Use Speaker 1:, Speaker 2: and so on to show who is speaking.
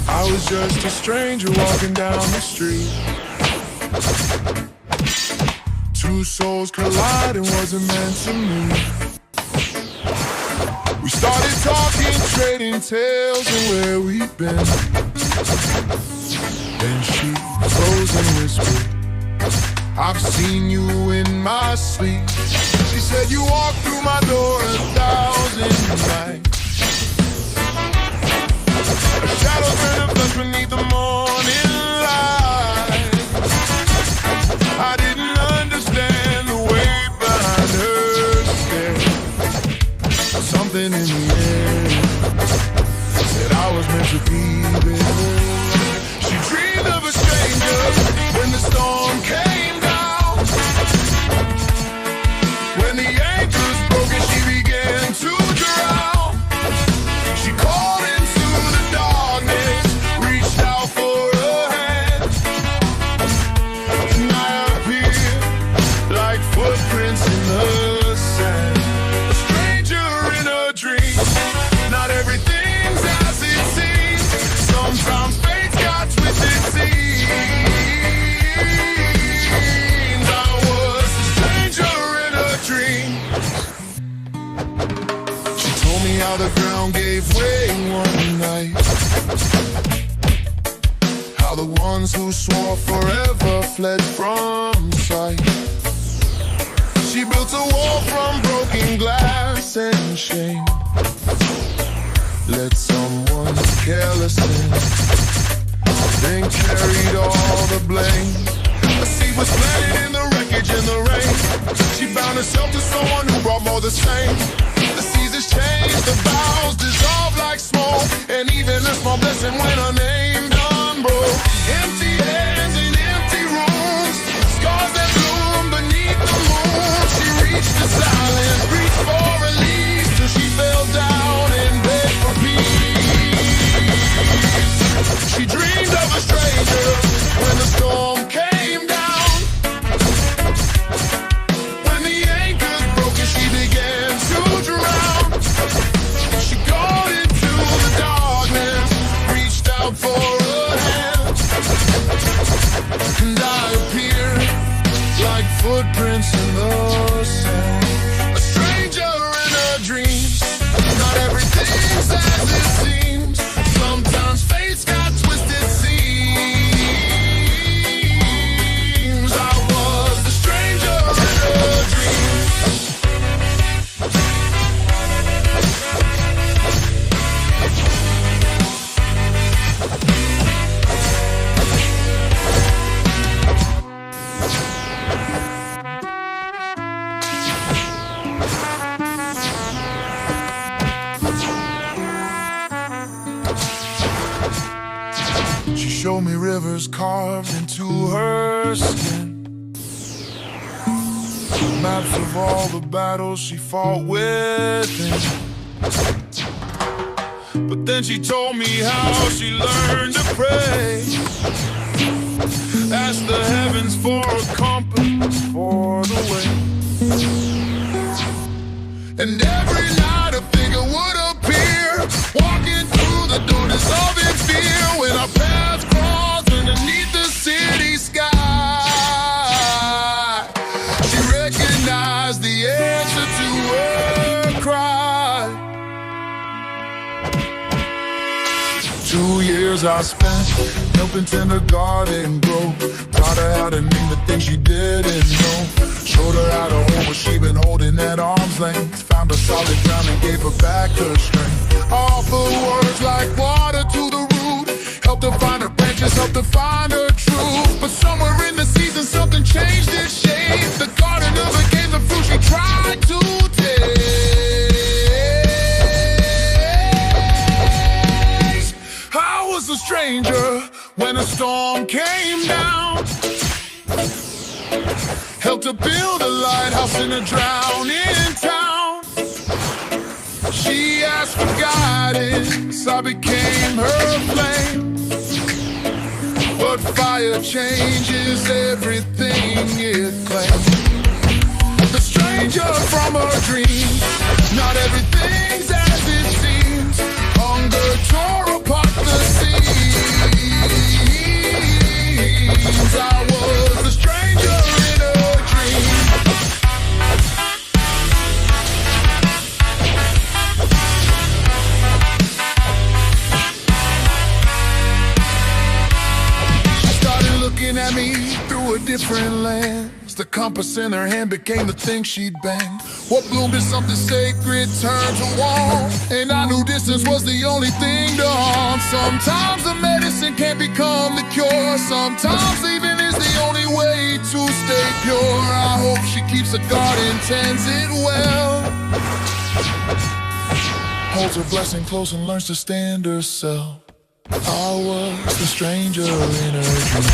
Speaker 1: I was just a stranger walking down the street. Two souls colliding, wasn't meant to meet. We started talking, trading tales of where we've been. Then she froze and whispered, I've seen you in my sleep. She said you walked through my door 1,000 nights. A shadow turned to flesh beneath the morning light. I didn't understand the weight behind her stare. Something in the air said I was meant to be there. She dreamed of a stranger when the storm came down. When the anchors broke and she began to drown. She called into the darkness, reached out for a hand, and I appeared like footprints in the sand. A stranger in a dream. Not everything's as it seems. Sometimes fate's got twisted seams. I was a stranger in a dream. She told me how the ground gave way one night, how the ones who swore forever fled from sight. She built a wall from broken glass and shame. Let someone careless in, then carried all the blame. A seed was planted in the wreckage in the rain. She found herself to someone who brought more the same. The seasons change, the vows dissolve like smoke, and even a small blessing went unnamed, unbroke. Empty hands in empty rooms, scars that bloom beneath the moon. She reached the silence, reached for release, till she fell down and begged for peace. She dreamed of a stranger when the storm came down. When the anchors broke and she began to drown. She called into the darkness, reached out for a hand, and I appeared like footprints in the sand. A stranger in a dream. Not everything's as it seems. Sometimes fate's got twisted seams. I was the stranger in a dream. She showed me rivers carved into her skin, maps of all the battles she fought within. But then she told me how she learned to pray, asked the heavens for a compass for the way. And every night a figure would appear, walking through the door, dissolving fear. When our paths crossed underneath the city sky, she recognized the answer to her cry. 2 years I spent helping kindergarten grow, taught her how to name the things she didn't know, showed her how to hold what she been holding at arm's length, found her solid ground and gave her back her strength. Offer words like water to the root, helped her find her branches, helped her find her truth. But somewhere in the season something changed its shape. The garden never gave the fruit she tried to taste. I was a stranger when a storm came down. Helped her build a lighthouse in a drowning town. She asked for guidance, I became her flame. But fire changes everything it claims. The stranger from her dreams, not everything's as it seems. Hunger tore apart the seams. I was the stranger in her dream. She started looking at me through a different lens. The compass in her hand became the thing she'd bang. What bloomed is something sacred turned to wall, and I knew distance was the only thing to harm. Sometimes the medicine can't become the cure. Sometimes leaving is the only way to stay pure. I hope she keeps a garden, tends it well, holds her blessing close and learns to stand herself. I was the stranger in her dream.